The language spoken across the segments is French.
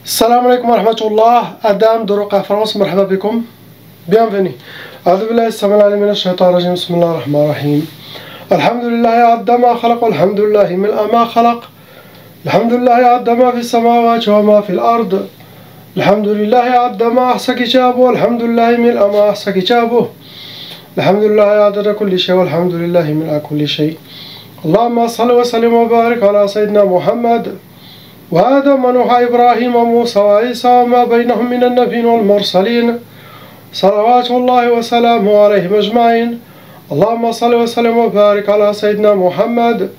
السلام عليكم ورحمة الله. أدام دروقة فرنسا، مرحبا بكم. Bienvenue. أعوذ بالله السميع العليم من الشيطان الرجيم. بسم الله الرحمن الرحيم. الحمد لله عد ما خلق، والحمد لله ملء ما خلق. الحمد لله عد ما في السماوات وما في الأرض. الحمد لله عد ما أحصى كتابه، والحمد لله ملء ما أحصى كتابه. الحمد لله عدد كل شيء، والحمد لله ملء كل شيء. اللهم صل وسلم وبارك على سيدنا محمد وآدم ونوح إبراهيم وموسى وعيسى وما بينهم من النبيين والمرسلين، صلوات الله وسلامه عليهم أجمعين. اللهم صل وسلم وبارك على سيدنا محمد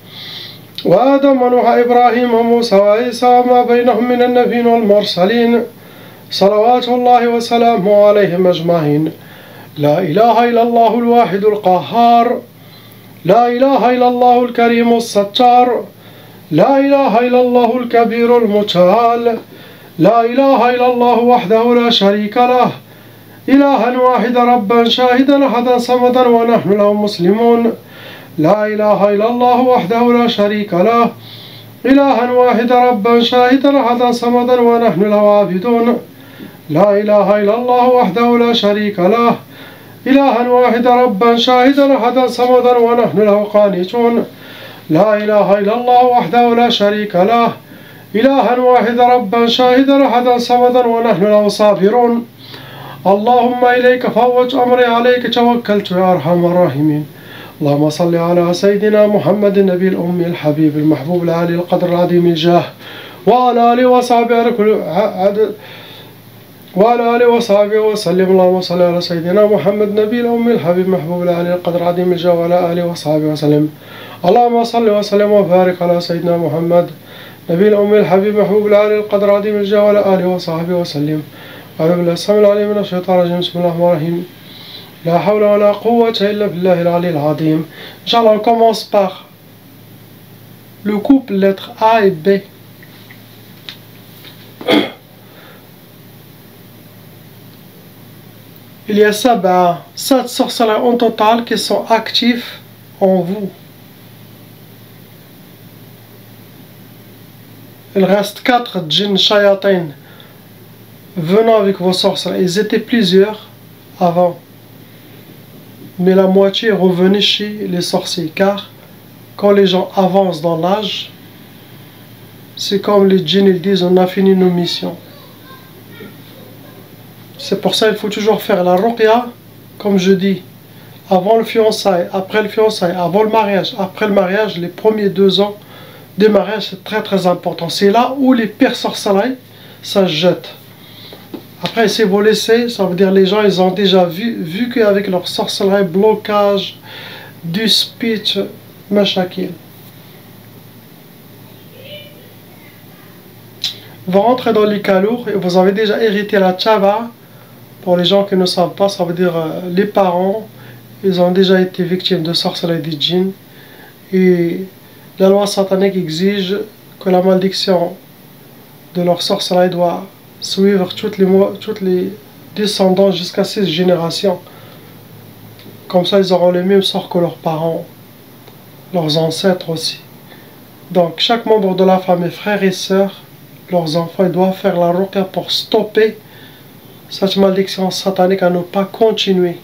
وآدم ونوح إبراهيم وموسى وعيسى وما بينهم من النبيين والمرسلين، صلوات الله وسلامه عليهم أجمعين. لا إله إلا الله الواحد القهار، لا إله إلا الله الكريم الستار، لا إله إلا الله الكبير المتعال، لا إله إلا الله وحده لا شريك له، إلها واحدا ربا شاهدا أحدا صمدا ونحن له مسلمون. لا إله إلا الله وحده لا شريك له، إلها واحدا ربا شاهدا أحدا صمدا ونحن له عابدون. لا إله إلا الله وحده لا شريك له، إلها واحدا ربا شاهدا أحدا صمدا ونحن له قانتون. لا إله إلا الله وحده لا شريك له، إلها واحدا ربا شاهدا أحدا صمدا ونحن له صابرون. اللهم إليك فوضت أمري، عليك توكلت يا أرحم الراحمين. اللهم صل على سيدنا محمد النبي الأمي الحبيب المحبوب العالي القدر العظيم الجاه، وعلى آله وصحبه وسلم. اللهم صل على سيدنا محمد النبي الأمي الحبيب المحبوب العالي القدر العظيم الجاه، وعلى آله وصحبه وسلم. اللهم صل وسلم وبارك على سيدنا محمد نبي الأمي الحبيب محبوب العالي القدر العظيم الجاه، وعلى آله وصحبه وسلم. أعوذ بالله السميع العليم من الشيطان الرجيم. بسم الله الرحمن الرحيم. لا حول ولا قوة إلا بالله العلي العظيم. Inch'Allah, on commence par le couple lettres A et B. Il y a 7 sorcelleries en total qui sont actifs en vous. Il reste 4 djinns shayatin venant avec vos sorcelleries. Ils étaient plusieurs avant, mais la moitié est revenue chez les sorciers, car quand les gens avancent dans l'âge, c'est comme les djinns, ils disent on a fini nos missions. C'est pour ça qu'il faut toujours faire la ruqya, comme je dis, avant le fiançailles, après le fiançailles, avant le mariage, après le mariage, les premiers 2 ans de mariage, c'est très très important. C'est là où les pires sorcelleries, ça se jette. Après, si vous laissez, ça veut dire les gens, ils ont déjà vu qu'avec leur sorcellerie, blocage, du speech, machakil. Vous rentrez dans les kalours et vous avez déjà hérité la tchaba. Pour les gens qui ne savent pas, ça veut dire les parents, ils ont déjà été victimes de sorcellerie des djinns. Et la loi satanique exige que la malédiction de leur sorcellerie doit suivre toutes les descendants jusqu'à 6 générations. Comme ça, ils auront le même sort que leurs parents, leurs ancêtres aussi. Donc, chaque membre de la famille, frères et sœurs, leurs enfants, ils doivent faire la ruqya pour stopper cette malédiction satanique à ne pas continuer.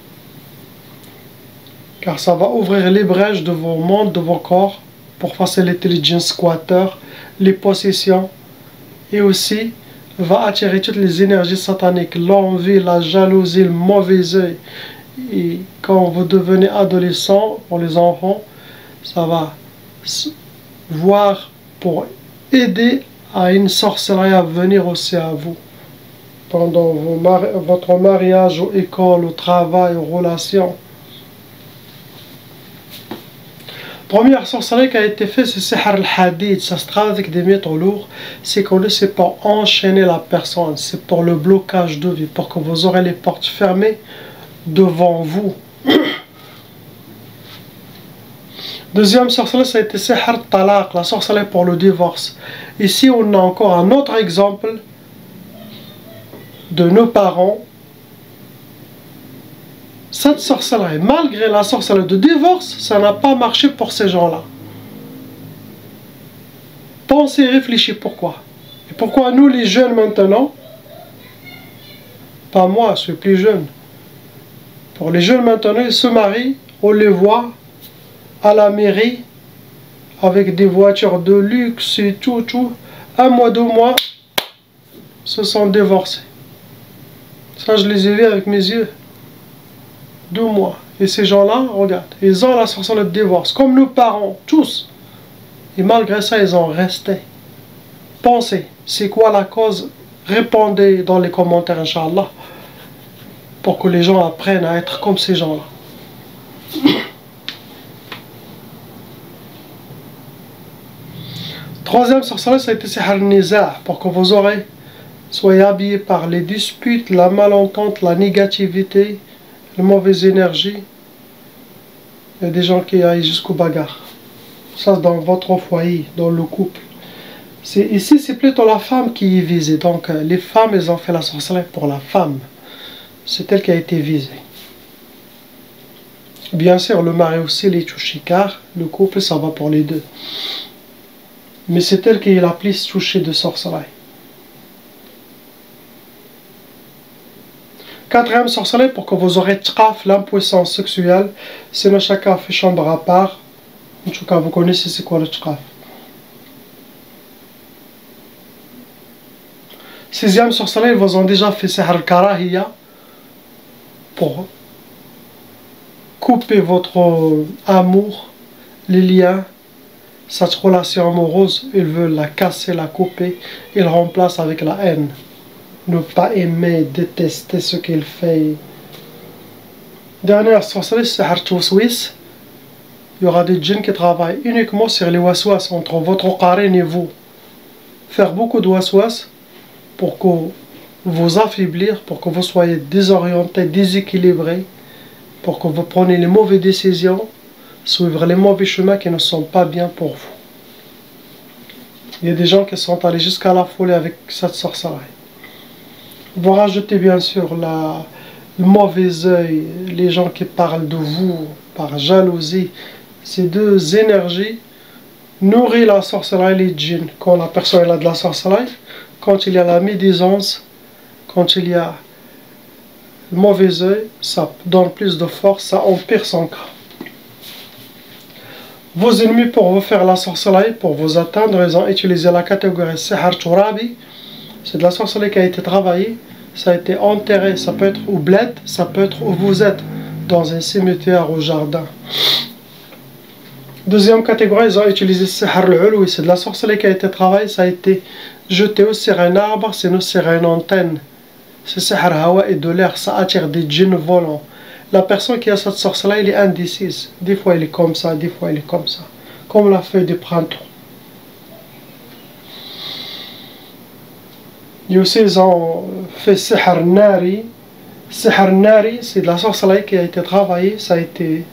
Car ça va ouvrir les brèches de vos mondes, de vos corps, pour faciliter les djinns squatteurs, les possessions, et aussi va attirer toutes les énergies sataniques, l'envie, la jalousie, le mauvais œil. Et quand vous devenez adolescent, pour les enfants, ça va voir pour aider à une sorcellerie à venir aussi à vous. Pendant votre mariage, ou école, au travail, aux relations. Première sorcellerie qui a été faite, c'est Sihr al-Hadid. Ça se travaille avec des métaux lourds. C'est connu, c'est pour enchaîner la personne. C'est pour le blocage de vie, pour que vous aurez les portes fermées devant vous. Deuxième sorcellerie, ça a été Sihr al-Talaq, la sorcellerie pour le divorce. Ici, on a encore un autre exemple de nos parents. Cette sorcellerie, malgré la sorcellerie de divorce, ça n'a pas marché pour ces gens-là. Pensez et réfléchissez pourquoi. Pourquoi nous les jeunes maintenant, pas moi, je suis plus jeune, pour les jeunes maintenant, ils se marient, on les voit à la mairie, avec des voitures de luxe et tout, un mois, 2 mois, se sont divorcés. Ça, je les ai vus avec mes yeux. 2 mois. Et ces gens-là, regarde, ils ont la sorcellerie de divorce, comme nos parents, tous. Et malgré ça, ils ont resté. Pensez, c'est quoi la cause? Répondez dans les commentaires, Inch'Allah, pour que les gens apprennent à être comme ces gens-là. Troisième sorcellerie, ça a été Sihr al-Niza', pour que vos oreilles soyez habillées par les disputes, la malentente, la négativité, la mauvaise énergie. Il y a des gens qui aillent jusqu'aux bagarres. Ça, dans votre foyer, dans le couple. Ici, c'est plutôt la femme qui est visée. Donc, les femmes, elles ont fait la sorcellerie pour la femme. C'est elle qui a été visée. Bien sûr, le mari aussi, les touchés, car le couple, ça va pour les deux. Mais c'est elle qui est la plus touchée de sorcellerie. Quatrième sorcellerie, pour que vous aurez tchaf, l'impuissance sexuelle. Sinon, chacun fait chambre à part. En tout cas, vous connaissez c'est quoi le tchaf. Sixième sorcellerie, ils vous ont déjà fait Sihr al-Karahiya pour couper votre amour, les liens, cette relation amoureuse. Ils veulent la casser, la couper. Ils remplacent avec la haine. Ne pas aimer, détester ce qu'il fait. Dernière sorcellerie, Sihr Touswis. Il y aura des djinns qui travaillent uniquement sur les waswas entre votre qarine et vous. Faire beaucoup de waswas pour que vous affaiblir, pour que vous soyez désorienté, déséquilibré, pour que vous preniez les mauvaises décisions, suivre les mauvais chemins qui ne sont pas bien pour vous. Il y a des gens qui sont allés jusqu'à la folie avec cette sorcellerie. Vous rajoutez bien sûr le mauvais œil, les gens qui parlent de vous par jalousie. Ces deux énergies nourrissent la sorcellerie et les djinns. Quand la personne a de la sorcellerie, quand il y a la médisance, quand il y a le mauvais œil, ça donne plus de force, ça empire son cas. Vos ennemis, pour vous faire la sorcellerie, pour vous atteindre, ils ont utilisé la catégorie Sihr Turabi. C'est de la sorcellerie qui a été travaillée, ça a été enterré, ça peut être au bled, ça peut être où vous êtes, dans un cimetière ou jardin. Deuxième catégorie, ils ont utilisé Sihr al-Ulwi, c'est de la sorcellerie qui a été travaillée, ça a été jeté ou sur un arbre, sinon sur une antenne. C'est Sihr Hawa et de l'air, ça attire des djinns volants. La personne qui a cette sorcellerie, elle est indécise. Des fois, elle est comme ça, des fois, elle est comme ça. Comme la feuille de printemps. Et aussi, ils ont fait Sihr Nari. Sihr Nari, c'est de la sorcellerie qui a été travaillée. Ça a été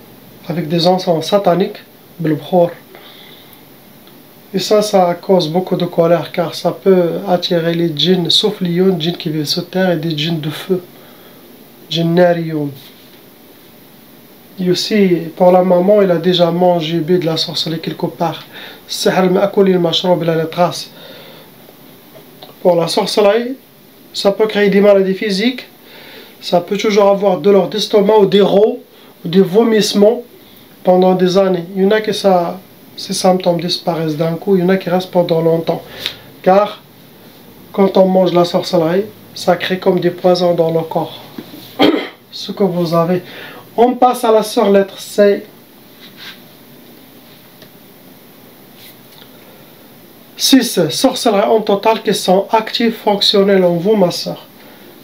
avec des encens sataniques, Bilbkhor. Et ça cause beaucoup de colère, car ça peut attirer les djinns, sauf les djinns qui vivent sur terre, et des djinns de feu. Djinns Nariyoun. Et aussi, pour la maman, il a déjà mangé, bu de la sorcellerie quelque part. Sihr al-Ma'koul al-Mashroub, il a la trace. Pour la sorcellerie, ça peut créer des maladies physiques. Ça peut toujours avoir de l'or d'estomac ou des rots, ou des vomissements pendant des années. Il y en a qui ces symptômes disparaissent d'un coup, il y en a qui restent pendant longtemps. Car, quand on mange la sorcellerie, ça crée comme des poisons dans le corps. Ce que vous avez. On passe à la sœur lettre C. 6. Sorcellerie en total qui sont actives, fonctionnelles en vous, ma sœur.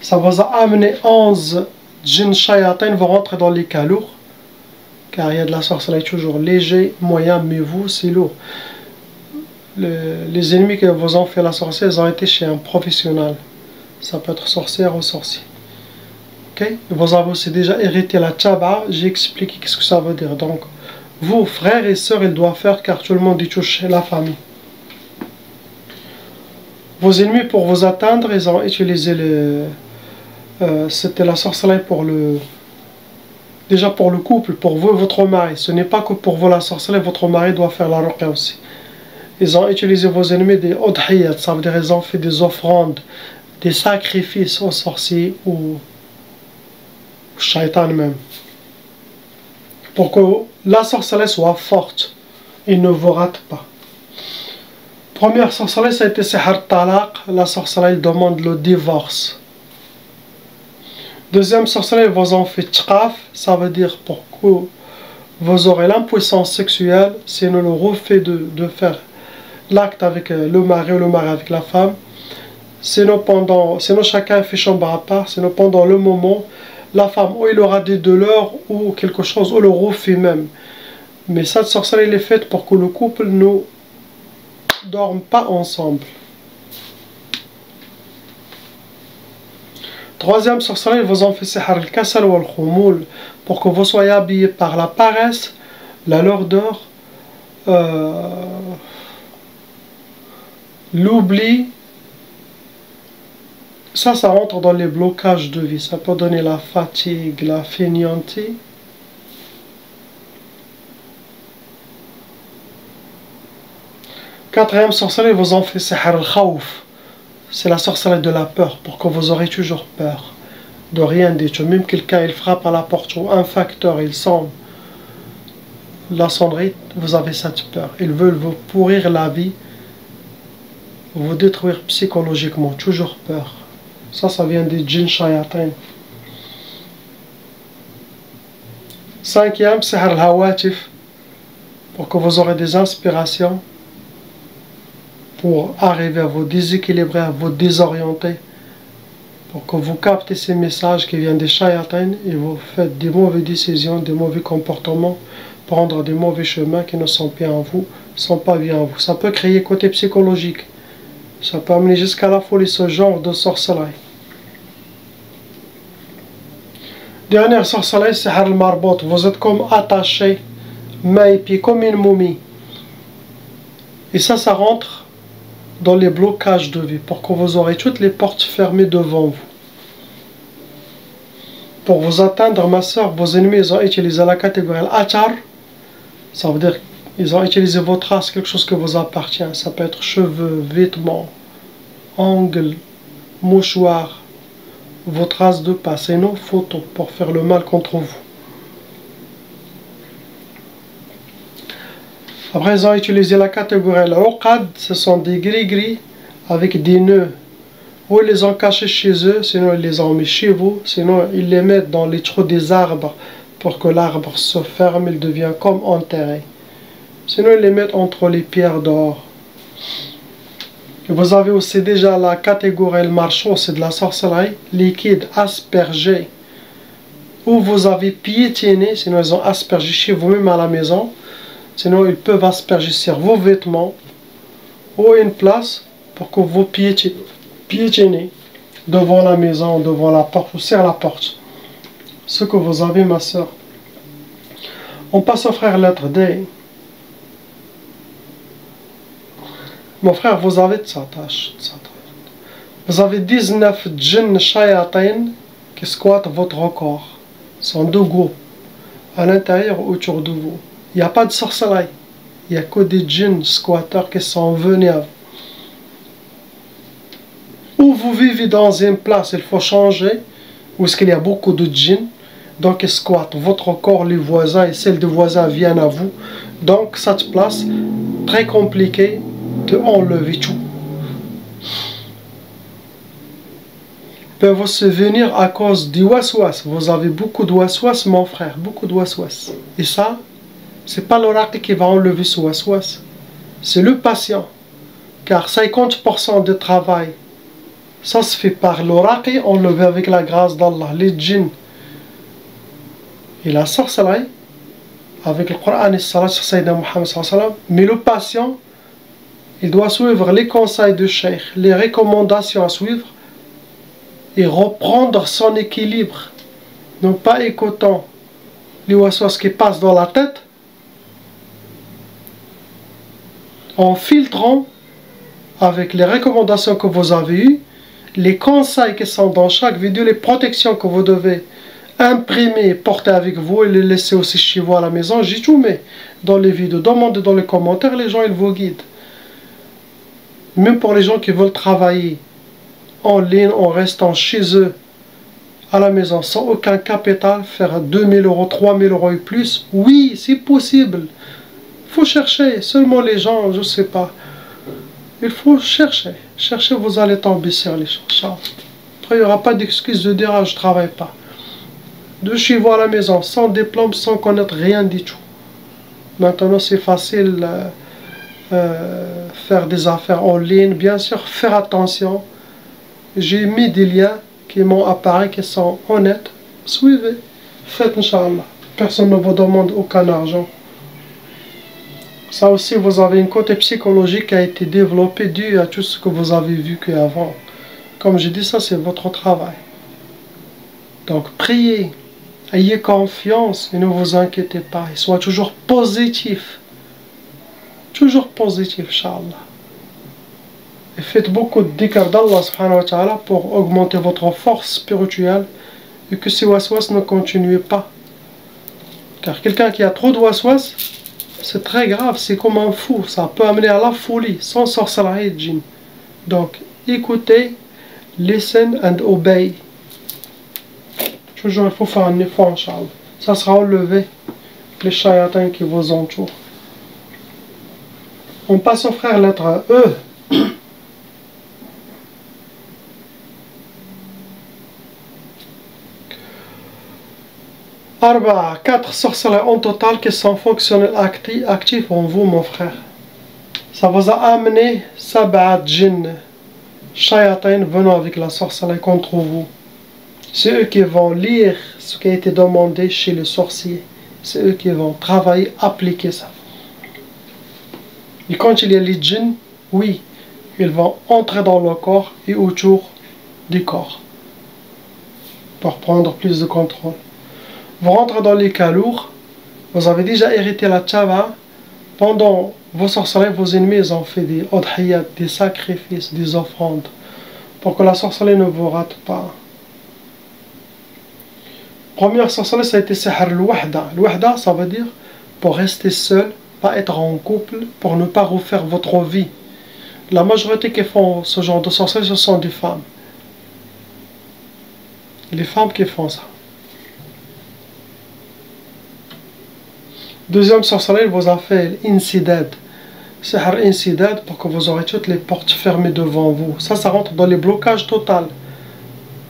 Ça vous a amené 11 djinns shayatin vont rentrer dans les cas lourds. Car il y a de la sorcellerie toujours léger, moyen, mais vous, c'est lourd. Les ennemis qui vous ont fait la sorcellerie, ils ont été chez un professionnel. Ça peut être sorcière ou sorcier. Okay? Vous avez aussi déjà hérité la tchaba, j'ai expliqué qu'est-ce que ça veut dire. Donc, vous, frères et sœurs, ils doivent faire car tout le monde y touche la famille. Vos ennemis, pour vous atteindre, ils ont utilisé c'était la sorcellerie pour déjà pour le couple, pour vous et votre mari. Ce n'est pas que pour vous la sorcellerie, votre mari doit faire la ruqya aussi. ils ont utilisé vos ennemis des udhiyat, ça veut dire ils ont fait des offrandes, des sacrifices aux sorciers ou au shaitan même. Pour que la sorcellerie soit forte, il ne vous rate pas. Première sorcellerie, ça a été Sihr Talaq, la sorcellerie demande le divorce. Deuxième sorcellerie, ils vous ont fait Tchqaf, ça veut dire pour que vous aurez l'impuissance sexuelle, sinon le refait de faire l'acte avec le mari ou le mari avec la femme. Sinon chacun fait chambre à part, sinon pendant le moment, la femme ou il aura des douleurs ou quelque chose, ou le refait même. Mais cette sorcellerie est faite pour que le couple ne dorme pas ensemble. Troisième sorcellerie, ils vous ont fait Sihr al-Kasal ou al-Khumul, pour que vous soyez habillés par la paresse, la lourdeur, l'oubli. Ça rentre dans les blocages de vie. Ça peut donner la fatigue, la fainéantie. Quatrième sorcellerie, vous en fait Sihr al-Khawf. C'est la sorcellerie de la peur, pour que vous aurez toujours peur de rien du tout. Même quelqu'un il frappe à la porte ou un facteur il sent la sonnerie, vous avez cette peur. Ils veulent vous pourrir la vie, vous détruire psychologiquement, toujours peur. Ça vient des djinns shayatin. Cinquième, Sihr al-Hawatif, pour que vous aurez des inspirations pour arriver à vous déséquilibrer, à vous désorienter, pour que vous captez ces messages qui viennent des shayatins et vous faites des mauvaises décisions, des mauvais comportements, prendre des mauvais chemins qui ne sont pas en vous, sont pas bien en vous. Ça peut créer côté psychologique, ça peut amener jusqu'à la folie ce genre de sorcellerie. Dernière sorcellerie, c'est Sihr al-Marbot. Vous êtes comme attaché, main et pied, comme une momie. Et ça rentre dans les blocages de vie, pour que vous aurez toutes les portes fermées devant vous. Pour vous atteindre, ma soeur, vos ennemis, ils ont utilisé la catégorie Al-Achar. Ça veut dire qu'ils ont utilisé vos traces, quelque chose qui vous appartient. Ça peut être cheveux, vêtements, ongles, mouchoirs, vos traces de pas, et nos photos pour faire le mal contre vous. Après, ils ont utilisé la catégorie Al-Uqad, ce sont des gris-gris avec des nœuds. Ou ils les ont cachés chez eux, sinon ils les ont mis chez vous, sinon ils les mettent dans les trous des arbres pour que l'arbre se ferme, il devient comme enterré. Sinon ils les mettent entre les pierres d'or. Vous avez aussi déjà la catégorie Al-Marchou, c'est de la sorcellerie, liquide, aspergé. Ou vous avez piétiné, sinon ils ont aspergé chez vous-même à la maison. Sinon, ils peuvent asperger sur vos vêtements ou une place pour que vous piétinez devant la maison, devant la porte ou sur la porte. Ce que vous avez, ma soeur. On passe au frère lettre D. Mon frère, vous avez de sa tâche. Vous avez 19 djinns shayatin qui squattent votre corps. Ce sont deux groupes, à l'intérieur ou autour de vous. Il n'y a pas de sorcellerie. Il n'y a que des djinns squatteurs qui sont venus à vous. Ou vous vivez dans une place, il faut changer, où est-ce qu'il y a beaucoup de djinns, donc ils squattent votre corps, les voisins et celles des voisins viennent à vous. Donc cette place, très compliquée de enlever tout. Ils peuvent aussi venir à cause du waswas. Vous avez beaucoup de waswas, mon frère, beaucoup de waswas. Et ça, c'est pas l'oracle qui va enlever ce waswas, c'est le patient. Car 50% du travail, ça se fait par l'oracle enlevé avec la grâce d'Allah, les djinns. Et la sorcellerie, avec le Coran et Salat sur Sayyidina Muhammad sallallahu alayhi wa sallam. Mais le patient, il doit suivre les conseils du cheikh, les recommandations à suivre, et reprendre son équilibre. Non pas écoutant les waswas qui passent dans la tête, en filtrant avec les recommandations que vous avez eues, les conseils qui sont dans chaque vidéo, les protections que vous devez imprimer, porter avec vous et les laisser aussi chez vous à la maison. J'ai tout mis dans les vidéos. Demandez dans les commentaires, les gens ils vous guident. Même pour les gens qui veulent travailler en ligne en restant chez eux, à la maison, sans aucun capital, faire 2000 euros, 3000 euros et plus, oui, c'est possible. Il faut chercher. Seulement les gens, je ne sais pas. Il faut chercher. Cherchez, vous allez tomber sur les choses. Après, il n'y aura pas d'excuse de dire, ah, je ne travaille pas. De chez vous à la maison, sans diplôme, sans connaître rien du tout. Maintenant, c'est facile faire des affaires en ligne. Bien sûr, faire attention. J'ai mis des liens qui m'ont apparu, qui sont honnêtes. Suivez. Faites, Inch'Allah. Personne ne vous demande aucun argent. Ça aussi, vous avez une côté psychologique qui a été développée dû à tout ce que vous avez vu qu'avant. Comme je dis, ça c'est votre travail. Donc priez, ayez confiance et ne vous inquiétez pas. Et soyez toujours positif. Toujours positif, Inch'Allah. Et faites beaucoup de dhikr d'Allah subhanahu wa ta'ala pour augmenter votre force spirituelle et que ces waswas ne continuent pas. Car quelqu'un qui a trop de waswas, c'est très grave, c'est comme un fou, ça peut amener à la folie, sans sorcellerie de djinn. Donc, écoutez, listen and obey. Toujours, il faut faire un effort, Inch'Allah. Ça sera enlevé, les shayatins qui vous entourent. On passe au frère lettre E. 4 sorcelleries en total qui sont fonctionnels actifs en vous, mon frère. Ça vous a amené Sab'at Jinn, Shayatin venant avec la sorcellerie contre vous. C'est eux qui vont lire ce qui a été demandé chez le sorcier. C'est eux qui vont travailler, appliquer ça. Et quand il y a les djinns, oui, ils vont entrer dans le corps et autour du corps pour prendre plus de contrôle. Vous rentrez dans les cas lourds, vous avez déjà hérité la tchava. Pendant vos sorcelleries, vos ennemis ils ont fait des odhiyat, des sacrifices, des offrandes, pour que la sorcellerie ne vous rate pas. Première sorcellerie, ça a été sihr al-wahda. Al-wahda, ça veut dire pour rester seul, pas être en couple, pour ne pas refaire votre vie. La majorité qui font ce genre de sorcellerie, ce sont des femmes. Les femmes qui font ça. Deuxième sorcellerie, il vous a fait l'insidad. Sihr insidad pour que vous aurez toutes les portes fermées devant vous. Ça rentre dans les blocages total.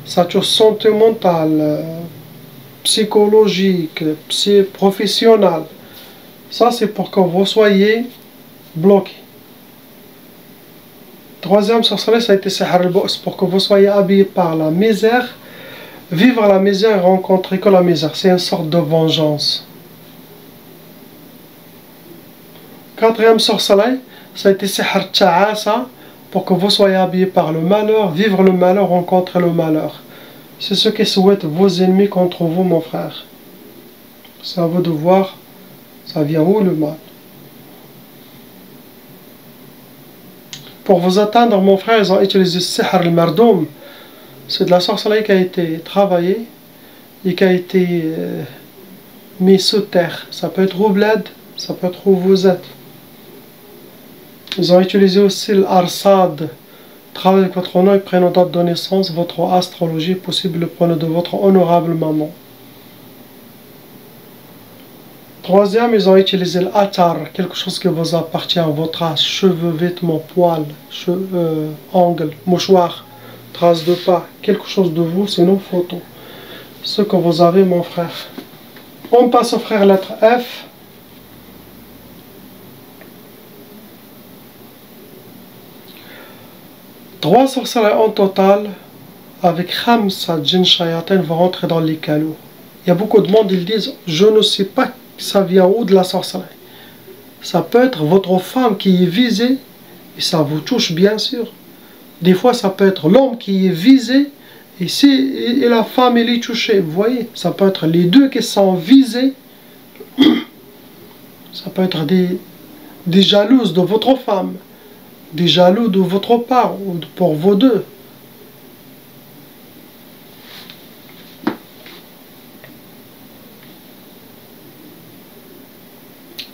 Ça touche sentimental, psychologique, professionnel. Ça c'est pour que vous soyez bloqué. Troisième sorcellerie, ça a été sihr al-bu's pour que vous soyez habillé par la misère. Vivre la misère et rencontrer que la misère. C'est une sorte de vengeance. Quatrième sorcellerie, ça a été sihr ta'asa pour que vous soyez habillé par le malheur, vivre le malheur, rencontrer le malheur. C'est ce que souhaitent vos ennemis contre vous, mon frère. C'est à vous de voir, ça vient où le mal. Pour vous atteindre, mon frère, ils ont utilisé sihr al-mardoum. C'est de la sorcellerie qui a été travaillée et qui a été mis sous terre. Ça peut être au bled, ça peut être où vous êtes. Ils ont utilisé aussi l'arsad. Travaillez avec votre nom et prénom, date de naissance, votre astrologie, possible le prénom de votre honorable maman. Troisième, ils ont utilisé l'atar, quelque chose qui vous appartient, votre race, cheveux, vêtements, poils, ongles, mouchoirs, traces de pas, quelque chose de vous, c'est nos photos. Ce que vous avez, mon frère. On passe au frère lettre F. 3 sorcelleries en total, avec Khamsa Jinn Shayatin, vont rentrer dans les calots. Il y a beaucoup de monde, ils disent, je ne sais pas ça vient où de la sorcellerie. Ça peut être votre femme qui est visée, et ça vous touche bien sûr. Des fois, ça peut être l'homme qui est visé, et la femme elle est touchée. Vous voyez, ça peut être les deux qui sont visés. Ça peut être des jalouses de votre femme, des jaloux de votre part, ou pour vos deux.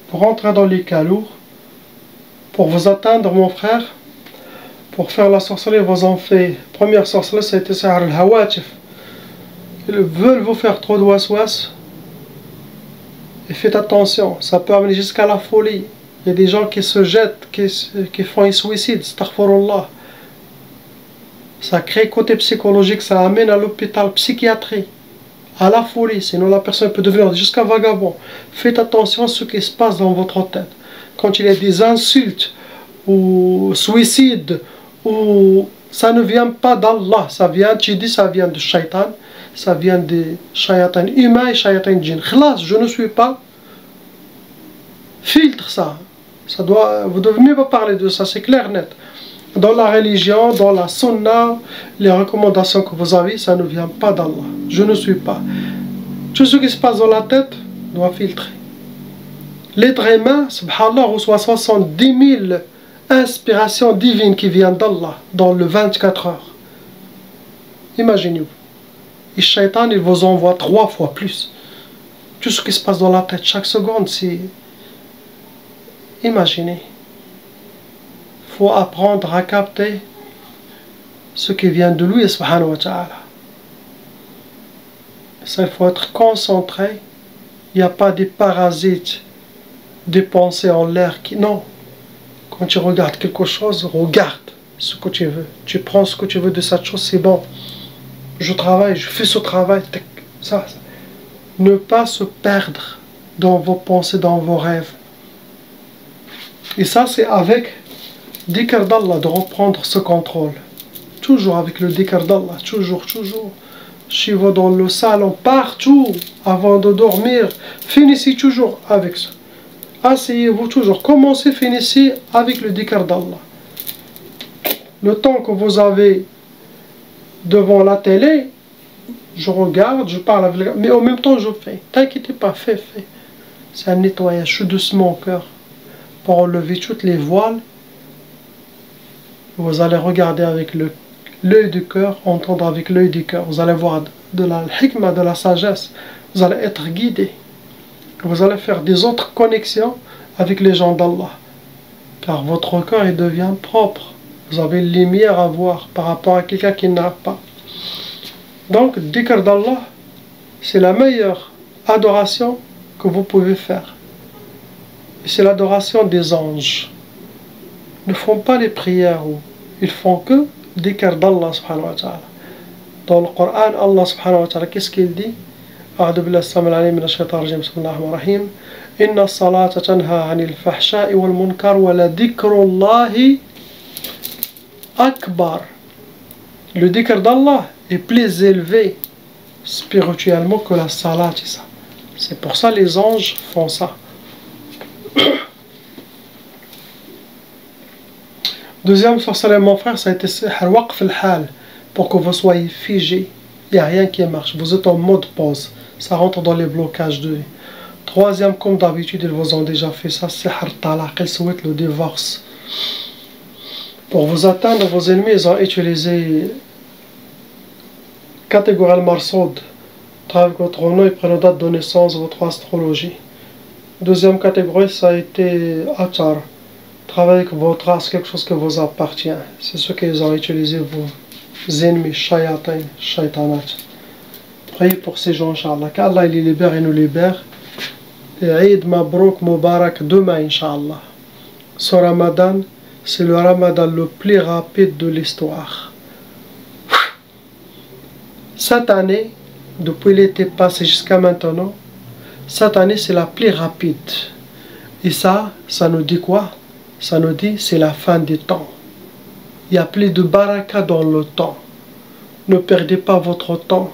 Pour entrer dans les cas lourds, pour vous atteindre, mon frère, Pour faire la sorcellerie, ils vous ont fait. Première sorcellerie, ça a été Sahar al-Hawatif. Ils veulent vous faire trop de waswas. Et faites attention, ça peut amener jusqu'à la folie. Il y a des gens qui se jettent, qui font un suicide, astaghfirullah. Ça crée côté psychologique, ça amène à l'hôpital psychiatrique, à la folie, sinon la personne peut devenir jusqu'à vagabond. Faites attention à ce qui se passe dans votre tête. Quand il y a des insultes, ou suicides, ou ça ne vient pas d'Allah, ça vient, tu dis, ça vient de shaitan, ça vient des shayatans humains et shayatans djinn. Khlas, je ne suis pas. Filtre ça. Vous ne devez même pas parler de ça, c'est clair, net. Dans la religion, dans la sunna, les recommandations que vous avez, ça ne vient pas d'Allah. Je ne suis pas. Tout ce qui se passe dans la tête doit filtrer. L'être humain, subhanallah, reçoit 70 000 inspirations divines qui viennent d'Allah dans le 24 heures. Imaginez-vous. Et Shaitan, il vous envoie 3 fois plus. Tout ce qui se passe dans la tête, chaque seconde, c'est... Imaginez. Il faut apprendre à capter ce qui vient de lui, subhanahu wa ta'ala. Ça, il faut être concentré. Il n'y a pas des parasites, des pensées en l'air qui... Non. Quand tu regardes quelque chose, regarde ce que tu veux. Tu prends ce que tu veux de cette chose, c'est bon. Je travaille, je fais ce travail. Ça. Ne pas se perdre dans vos pensées, dans vos rêves. Et ça, c'est avec dhikr d'Allah, de reprendre ce contrôle. Toujours avec le dhikr d'Allah, toujours. Chez vous dans le salon, partout, avant de dormir, finissez toujours avec ça. Asseyez-vous toujours, commencez, finissez avec le dhikr d'Allah. Le temps que vous avez devant la télé, je regarde, je parle avec les gars, mais en même temps je fais. T'inquiétez pas, fais. C'est un nettoyage doucement au cœur. Pour enlever toutes les voiles, vous allez regarder avec l'œil du cœur, entendre avec l'œil du cœur. Vous allez voir de la hikmah, de la sagesse. Vous allez être guidé. Vous allez faire des autres connexions avec les gens d'Allah. Car votre cœur, il devient propre. Vous avez une lumière à voir par rapport à quelqu'un qui n'a pas. Donc, dhikr d'Allah, c'est la meilleure adoration que vous pouvez faire. C'est l'adoration des anges. Ils ne font pas les prières, ils font que dhikr d'Allah subhanahu wa ta'ala. Dans le Coran, Allah subhanahu wa ta'ala, qu'est-ce qu'il dit? أعوذ بالله السميع العليم من الشيطان الرجيم بسم الله الرحمن الرحيم إن الصلاة تنهى عن الفحشاء والمنكر ولذكر الله أكبر. Le dhikr d'Allah est plus élevé spirituellement que la salat. C'est pour ça que les anges font ça. Deuxième sorcellerie, mon frère, ça a été waqf al-hal, pour que vous soyez figé. Il n'y a rien qui marche. Vous êtes en mode pause. Ça rentre dans les blocages de vie. Troisième, comme d'habitude, ils vous ont déjà fait ça, c'est talaq. Ils souhaitent le divorce. Pour vous atteindre, vos ennemis, ils ont utilisé catégorie al-marsoud. Avec votre nom, ils prennent la date de naissance, votre astrologie. Deuxième catégorie, ça a été atar. Travailler avec votre race, quelque chose qui vous appartient. C'est ce qu'ils ont utilisé, vos ennemis, shayatin, shaitanat. Priez pour ces gens, Inch'Allah. Qu'Allah les libère et nous libère. Et Eid Mabrouk Mubarak demain, Inch'Allah. Ce Ramadan, c'est le Ramadan le plus rapide de l'histoire. Cette année, depuis l'été passé jusqu'à maintenant, cette année c'est la plus rapide. Et ça nous dit quoi? Ça nous dit c'est la fin des temps. Il n'y a plus de baraka dans le temps. Ne perdez pas votre temps.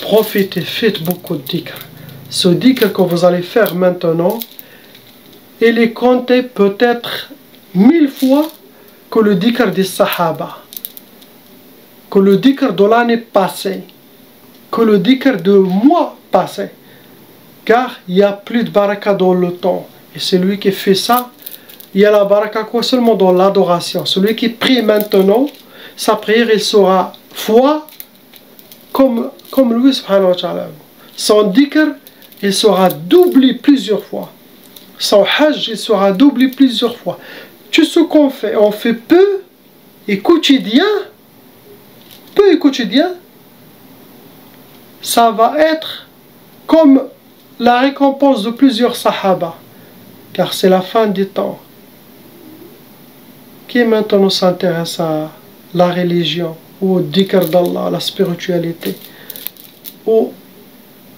Profitez, faites beaucoup de dhikr. Ce dhikr que vous allez faire maintenant, il est compté peut-être 1000 fois que le dhikr des Sahaba, que le dhikr de l'année passée, que le dhikr de mois passé. Car il n'y a plus de baraka dans le temps. Et celui qui fait ça, il y a la baraka quoi seulement dans l'adoration. Celui qui prie maintenant, sa prière il sera foi comme lui subhanahu wa ta'ala. Son dhikr il sera doublé plusieurs fois. Son hajj il sera doublé plusieurs fois. Tout ce qu'on fait, on fait peu, et quotidien, peu et quotidien, ça va être comme la récompense de plusieurs sahaba, car c'est la fin des temps. Qui maintenant s'intéresse à la religion, ou au dhikr d'Allah, la spiritualité, ou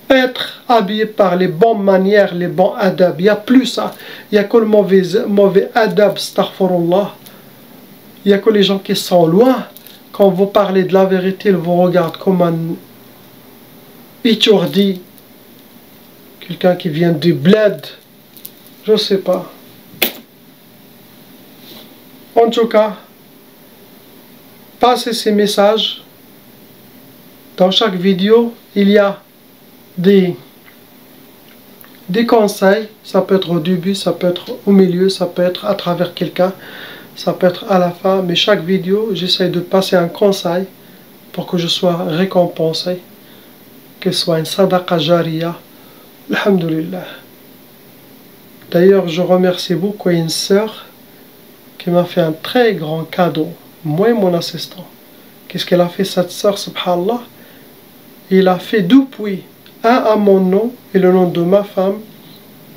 être habillé par les bonnes manières, les bons adab. Il n'y a plus ça. Il n'y a que le mauvais adab, astaghfirullah. Il n'y a que les gens qui sont loin. Quand vous parlez de la vérité, ils vous regardent comme un étourdi. Quelqu'un qui vient du bled. Je ne sais pas. En tout cas, passez ces messages. Dans chaque vidéo, il y a des conseils. Ça peut être au début, ça peut être au milieu, ça peut être à travers quelqu'un, ça peut être à la fin. Mais chaque vidéo, j'essaie de passer un conseil pour que je sois récompensé, que ce soit une sadaqa jariya. Alhamdulillah. D'ailleurs, je remercie beaucoup une sœur qui m'a fait un très grand cadeau, moi et mon assistant. Qu'est-ce qu'elle a fait, cette sœur, subhanallah? Il a fait 2 puits, un à mon nom et le nom de ma femme,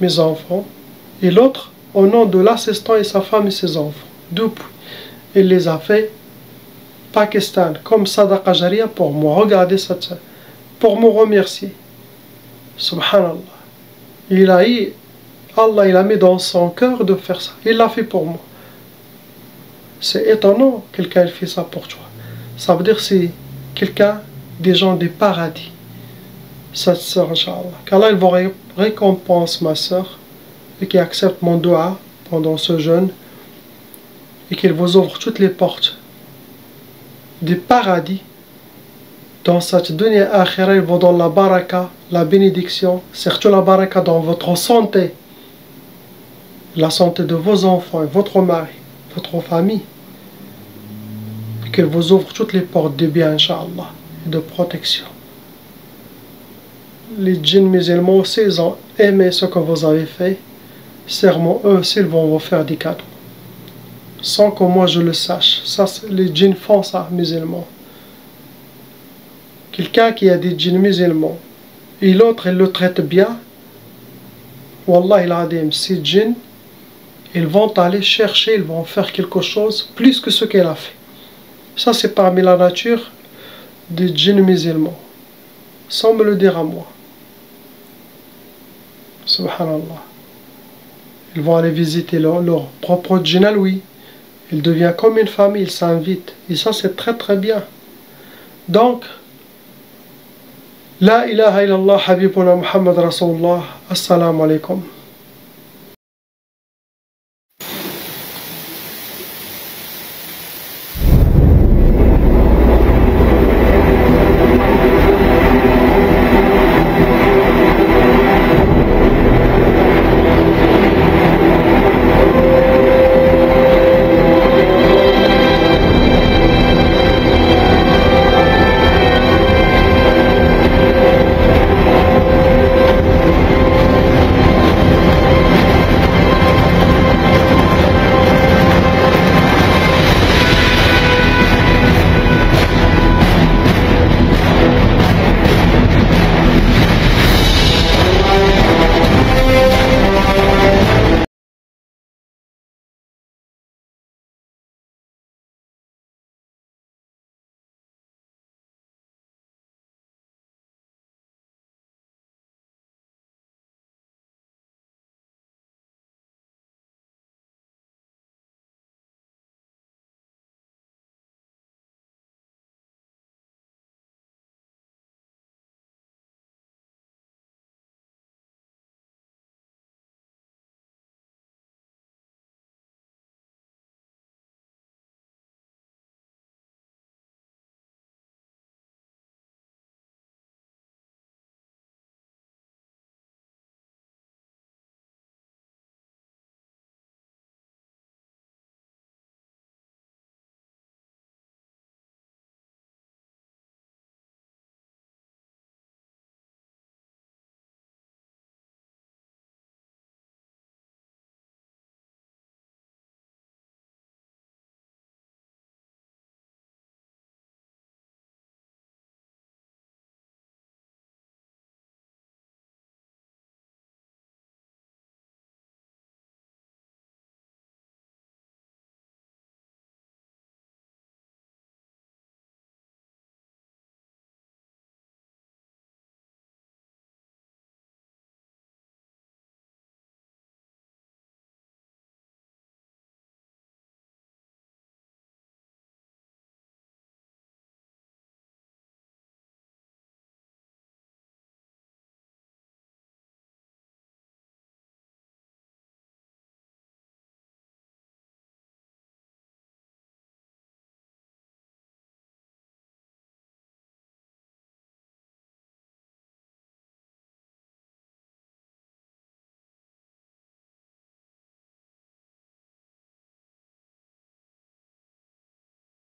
mes enfants, et l'autre au nom de l'assistant et sa femme et ses enfants. 2 puits. Il les a fait Pakistan, comme sadaqa jariya pour moi. Regardez cette sœur, pour me remercier. Subhanallah. Allah il a mis dans son cœur de faire ça. Il l'a fait pour moi. C'est étonnant, quelqu'un fait ça pour toi. Ça veut dire que c'est quelqu'un des gens du paradis. Cette sœur, Inch'Allah. Qu'Allah il va récompense ma sœur et qu'il accepte mon dua pendant ce jeûne et qu'il vous ouvre toutes les portes du paradis. Dans cette dunya akhira, il vous donne la baraka, la bénédiction, surtout la baraka dans votre santé, la santé de vos enfants, votre mari, votre famille, et qu'il vous ouvre toutes les portes de bien, Inch'Allah, et de protection. Les djinns musulmans aussi, ils ont aimé ce que vous avez fait. Sûrement, eux aussi, ils vont vous faire des cadeaux. Sans que moi je le sache. Ça, les djinns font ça, musulmans. Quelqu'un qui a des djinns musulmans, et l'autre, il le traite bien. Wallah, il a dit, ces djinns, ils vont aller chercher, ils vont faire quelque chose plus que ce qu'elle a fait. Ça, c'est parmi la nature des djinns musulmans. Sans me le dire à moi. Subhanallah. Ils vont aller visiter leur propre djinn à lui. Il devient comme une famille, il s'invite. Et ça, c'est très très bien. Donc, La ilaha illallah habibuna Muhammad Rasulullah. Assalamu alaikum.